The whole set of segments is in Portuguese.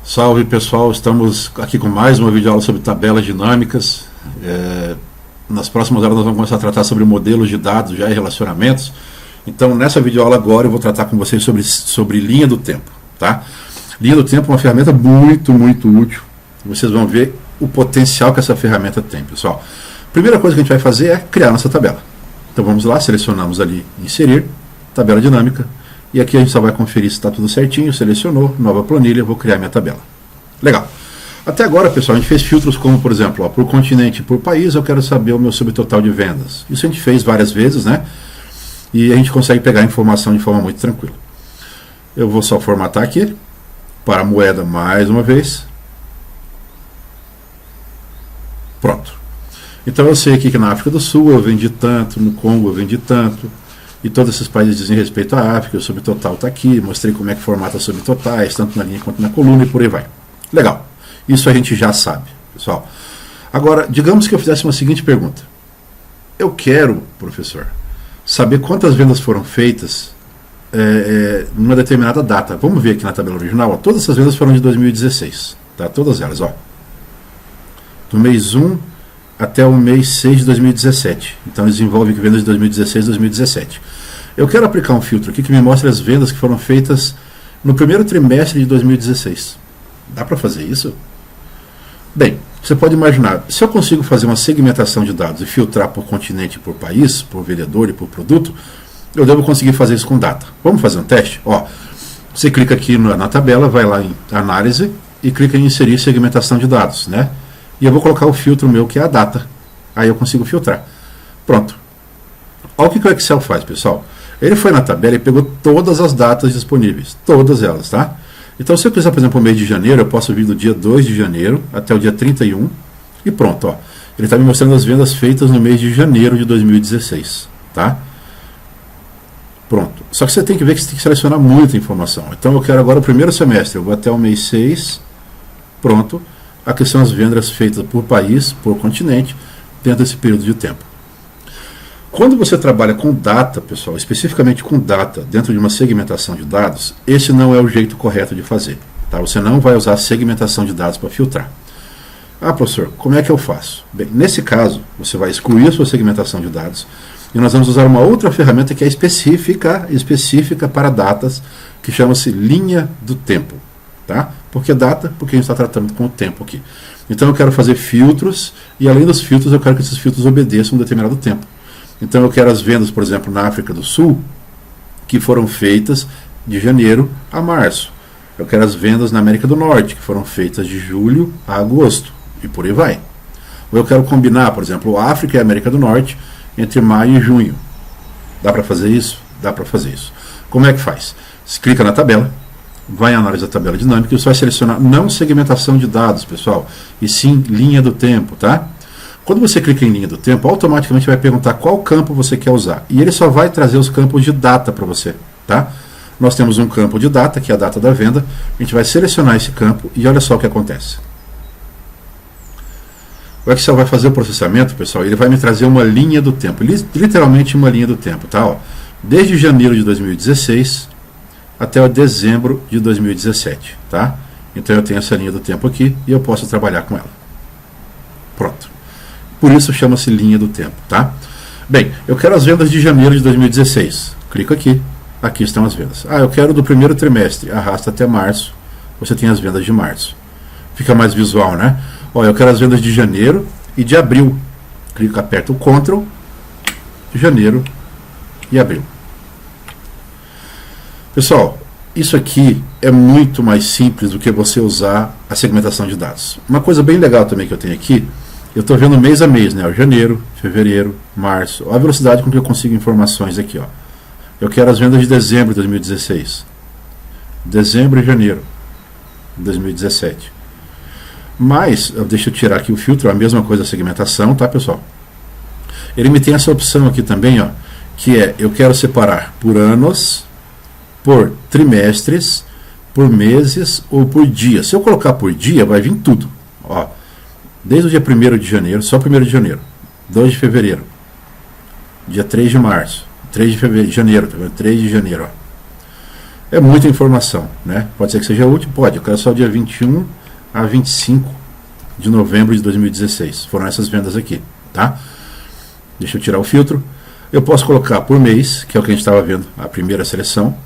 Salve pessoal, estamos aqui com mais uma videoaula sobre tabelas dinâmicas. Nas próximas horas nós vamos começar a tratar sobre modelos de dados já e relacionamentos. Então nessa videoaula agora eu vou tratar com vocês sobre linha do tempo, tá? Linha do tempo é uma ferramenta muito útil. Vocês vão ver o potencial que essa ferramenta tem, pessoal. Primeira coisa que a gente vai fazer é criar nossa tabela. Então vamos lá, selecionamos ali inserir, tabela dinâmica. E aqui a gente só vai conferir se está tudo certinho, selecionou, nova planilha, vou criar minha tabela. Legal. Até agora, pessoal, a gente fez filtros como, por exemplo, ó, por continente e por país, eu quero saber o meu subtotal de vendas. Isso a gente fez várias vezes, né? E a gente consegue pegar a informação de forma muito tranquila. Eu vou só formatar aqui, para a moeda mais uma vez. Pronto. Então eu sei aqui que na África do Sul eu vendi tanto, no Congo eu vendi tanto. E todos esses países dizem respeito à África, o subtotal está aqui, mostrei como é que formata subtotais, tanto na linha quanto na coluna e por aí vai. Legal, isso a gente já sabe, pessoal. Agora, digamos que eu fizesse uma seguinte pergunta. Eu quero, professor, saber quantas vendas foram feitas numa determinada data. Vamos ver aqui na tabela original, ó, todas essas vendas foram de 2016, tá? Todas elas, ó. Do mês 1 até o mês 6 de 2017. Então eles envolvem vendas de 2016 e 2017. Eu quero aplicar um filtro aqui que me mostre as vendas que foram feitas no primeiro trimestre de 2016. Dá para fazer isso? Bem, você pode imaginar, se eu consigo fazer uma segmentação de dados e filtrar por continente, por país, por vendedor e por produto, eu devo conseguir fazer isso com data. Vamos fazer um teste? Ó, você clica aqui na tabela, vai lá em análise e clica em inserir segmentação de dados, né? E eu vou colocar o filtro meu, que é a data. Aí eu consigo filtrar. Pronto. Olha o que o Excel faz, pessoal. Ele foi na tabela e pegou todas as datas disponíveis. Todas elas, tá? Então, se eu quiser, por exemplo, o mês de janeiro, eu posso vir do dia 2 de janeiro até o dia 31. E pronto, ó. Ele está me mostrando as vendas feitas no mês de janeiro de 2016, tá? Pronto. Só que você tem que ver que você tem que selecionar muita informação. Então, eu quero agora o primeiro semestre. Eu vou até o mês 6. Pronto. Aqui são as vendas feitas por país, por continente, dentro desse período de tempo. Quando você trabalha com data, pessoal, especificamente com data, dentro de uma segmentação de dados, esse não é o jeito correto de fazer. Tá? Você não vai usar segmentação de dados para filtrar. Ah, professor, como é que eu faço? Bem, nesse caso, você vai excluir a sua segmentação de dados e nós vamos usar uma outra ferramenta que é específica para datas, que chama-se linha do tempo. Tá? Por que data? Porque a gente está tratando com o tempo aqui. Então eu quero fazer filtros, e além dos filtros, eu quero que esses filtros obedeçam um determinado tempo. Então eu quero as vendas, por exemplo, na África do Sul, que foram feitas de janeiro a março. Eu quero as vendas na América do Norte, que foram feitas de julho a agosto, e por aí vai. Ou eu quero combinar, por exemplo, África e América do Norte, entre maio e junho. Dá para fazer isso? Dá para fazer isso. Como é que faz? Você clica na tabela, vai em análise da tabela dinâmica e você vai selecionar não segmentação de dados, pessoal, e sim linha do tempo, tá? Quando você clica em linha do tempo, automaticamente vai perguntar qual campo você quer usar. E ele só vai trazer os campos de data para você, tá? Nós temos um campo de data, que é a data da venda. A gente vai selecionar esse campo e olha só o que acontece. O Excel vai fazer o processamento, pessoal, ele vai me trazer uma linha do tempo, literalmente uma linha do tempo, tá? Ó, desde janeiro de 2016 até o dezembro de 2017, tá? Então eu tenho essa linha do tempo aqui e eu posso trabalhar com ela. Pronto. Por isso chama-se linha do tempo, tá? Bem, eu quero as vendas de janeiro de 2016. Clico aqui. Aqui estão as vendas. Ah, eu quero do primeiro trimestre. Arrasta até março. Você tem as vendas de março. Fica mais visual, né? Ó, eu quero as vendas de janeiro e de abril. Clico, aperto o Ctrl, janeiro e abril. Pessoal, isso aqui é muito mais simples do que você usar a segmentação de dados. Uma coisa bem legal também que eu tenho aqui, eu estou vendo mês a mês, né? Janeiro, fevereiro, março. Olha a velocidade com que eu consigo informações aqui, ó. Eu quero as vendas de dezembro de 2016. Dezembro e janeiro de 2017. Mas, deixa eu tirar aqui o filtro, a mesma coisa a segmentação, tá, pessoal? Ele me tem essa opção aqui também, ó, que é, eu quero separar por anos, por trimestres, por meses ou por dia. Se eu colocar por dia, vai vir tudo. Ó, desde o dia 1º de janeiro, só 1º de janeiro, 2 de fevereiro, dia 3 de março, 3 de fevereiro, janeiro, tá vendo? 3 de janeiro, ó. É muita informação, né? Pode ser que seja útil? Pode. Eu quero só o dia 21 a 25 de novembro de 2016. Foram essas vendas aqui, tá? Deixa eu tirar o filtro. Eu posso colocar por mês, que é o que a gente estava vendo, a primeira seleção.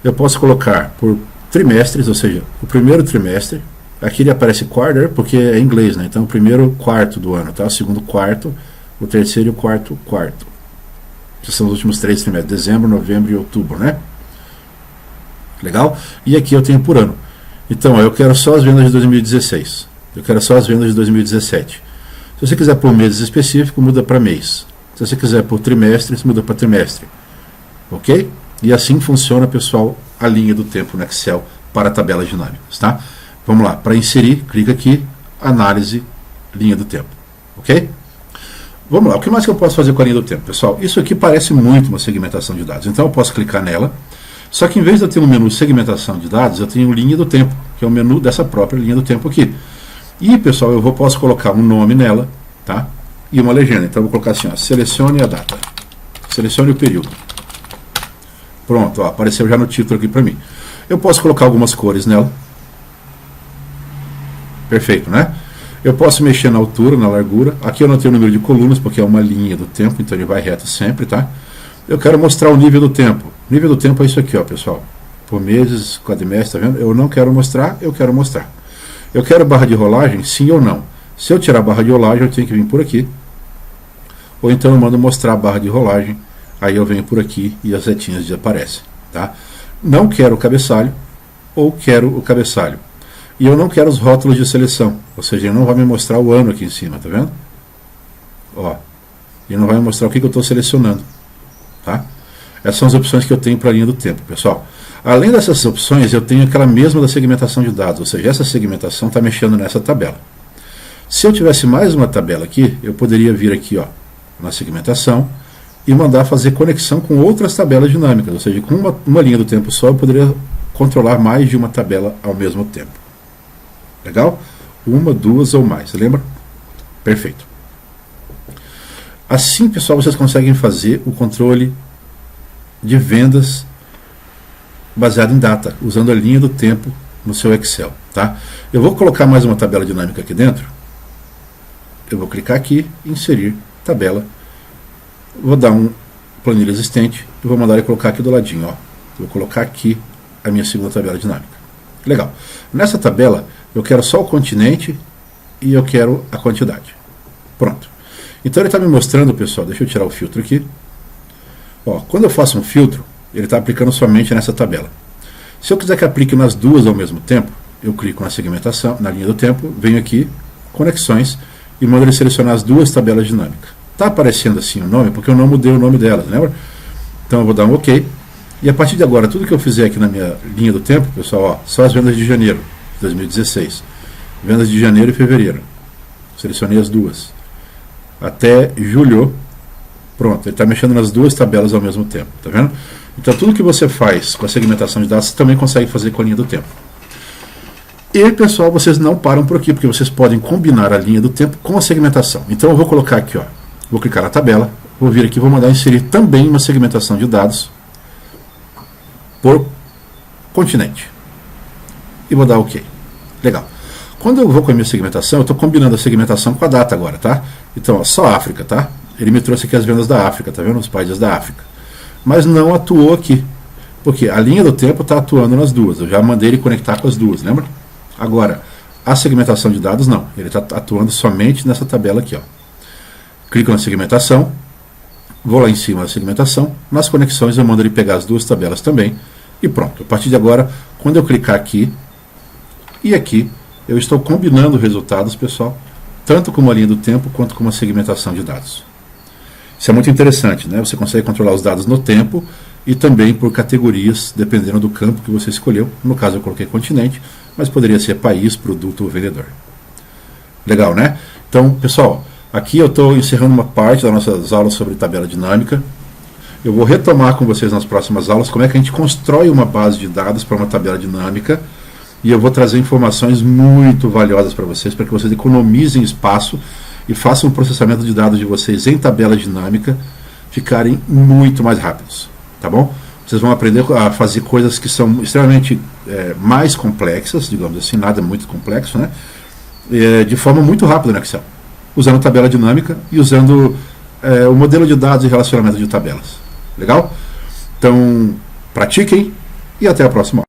Eu posso colocar por trimestres, ou seja, o primeiro trimestre. Aqui ele aparece quarter, porque é em inglês, né? Então, o primeiro quarto do ano, tá? O segundo quarto, o terceiro e o quarto quarto. Que são os últimos 3 trimestres, dezembro, novembro e outubro, né? Legal? E aqui eu tenho por ano. Então, ó, eu quero só as vendas de 2016. Eu quero só as vendas de 2017. Se você quiser por meses específico, muda para mês. Se você quiser por trimestres, muda para trimestre. Ok? E assim funciona, pessoal, a linha do tempo no Excel para tabelas dinâmicas, tá? Vamos lá, para inserir, clica aqui, análise, linha do tempo. Ok? Vamos lá, o que mais que eu posso fazer com a linha do tempo, pessoal? Isso aqui parece muito uma segmentação de dados. Então eu posso clicar nela, só que em vez de eu ter um menu segmentação de dados, eu tenho linha do tempo, que é o menu dessa própria linha do tempo aqui. E, pessoal, eu posso colocar um nome nela, tá? E uma legenda. Então eu vou colocar assim, ó, selecione a data, selecione o período. Pronto, ó, apareceu já no título aqui para mim. Eu posso colocar algumas cores nela. Perfeito, né? Eu posso mexer na altura, na largura. Aqui eu não tenho o número de colunas, porque é uma linha do tempo, então ele vai reto sempre, tá? Eu quero mostrar o nível do tempo. O nível do tempo é isso aqui, ó, pessoal. Por meses, quadrimestre, tá vendo? Eu não quero mostrar, eu quero mostrar. Eu quero barra de rolagem, sim ou não. Se eu tirar a barra de rolagem, eu tenho que vir por aqui. Ou então eu mando mostrar a barra de rolagem. Aí eu venho por aqui e as setinhas desaparecem, tá? Não quero o cabeçalho, ou quero o cabeçalho. E eu não quero os rótulos de seleção, ou seja, ele não vai me mostrar o ano aqui em cima, tá vendo? Ó, ele não vai me mostrar o que eu estou selecionando, tá? Essas são as opções que eu tenho para a linha do tempo, pessoal. Além dessas opções, eu tenho aquela mesma da segmentação de dados, ou seja, essa segmentação está mexendo nessa tabela. Se eu tivesse mais uma tabela aqui, eu poderia vir aqui, ó, na segmentação, e mandar fazer conexão com outras tabelas dinâmicas, ou seja, com uma linha do tempo só eu poderia controlar mais de uma tabela ao mesmo tempo. Legal? Uma, duas ou mais, lembra? Perfeito. Assim, pessoal, vocês conseguem fazer o controle de vendas baseado em data, usando a linha do tempo no seu Excel, tá? Eu vou colocar mais uma tabela dinâmica aqui dentro. Eu vou clicar aqui, inserir tabela. Vou dar um planilha existente e vou mandar ele colocar aqui do ladinho, ó. Vou colocar aqui a minha segunda tabela dinâmica. Legal. Nessa tabela, eu quero só o continente e eu quero a quantidade. Pronto. Então ele está me mostrando, pessoal, deixa eu tirar o filtro aqui. Ó, quando eu faço um filtro, ele está aplicando somente nessa tabela. Se eu quiser que aplique nas duas ao mesmo tempo, eu clico na segmentação, na linha do tempo, venho aqui, conexões, e mando ele selecionar as duas tabelas dinâmicas. Está aparecendo assim o nome, porque eu não mudei o nome delas, lembra? Então eu vou dar um OK. E a partir de agora, tudo que eu fizer aqui na minha linha do tempo, pessoal, ó, só as vendas de janeiro de 2016. Vendas de janeiro e fevereiro. Selecionei as duas. Até julho. Pronto, ele está mexendo nas duas tabelas ao mesmo tempo, tá vendo? Então tudo que você faz com a segmentação de dados, você também consegue fazer com a linha do tempo. E, pessoal, vocês não param por aqui, porque vocês podem combinar a linha do tempo com a segmentação. Então eu vou colocar aqui, ó, vou clicar na tabela, vou vir aqui, vou mandar inserir também uma segmentação de dados por continente. E vou dar OK. Legal. Quando eu vou com a minha segmentação, eu estou combinando a segmentação com a data agora, tá? Então, ó, só África, tá? Ele me trouxe aqui as vendas da África, tá vendo? Os países da África. Mas não atuou aqui. Porque a linha do tempo está atuando nas duas. Eu já mandei ele conectar com as duas, lembra? Agora, a segmentação de dados não. Ele está atuando somente nessa tabela aqui, ó. Clico na segmentação. Vou lá em cima da segmentação. Nas conexões eu mando ele pegar as duas tabelas também. E pronto. A partir de agora, quando eu clicar aqui e aqui, eu estou combinando resultados, pessoal, tanto com uma linha do tempo quanto com uma segmentação de dados. Isso é muito interessante, né? Você consegue controlar os dados no tempo e também por categorias, dependendo do campo que você escolheu. No caso eu coloquei continente, mas poderia ser país, produto ou vendedor. Legal, né? Então, pessoal, aqui eu estou encerrando uma parte das nossas aulas sobre tabela dinâmica. Eu vou retomar com vocês nas próximas aulas como é que a gente constrói uma base de dados para uma tabela dinâmica, e eu vou trazer informações muito valiosas para vocês, para que vocês economizem espaço e façam o processamento de dados de vocês em tabela dinâmica ficarem muito mais rápidos, tá bom? Vocês vão aprender a fazer coisas que são extremamente mais complexas, digamos assim, nada muito complexo, né? De forma muito rápida no Excel, usando tabela dinâmica e usando o modelo de dados e relacionamento de tabelas. Legal? Então, pratiquem e até a próxima.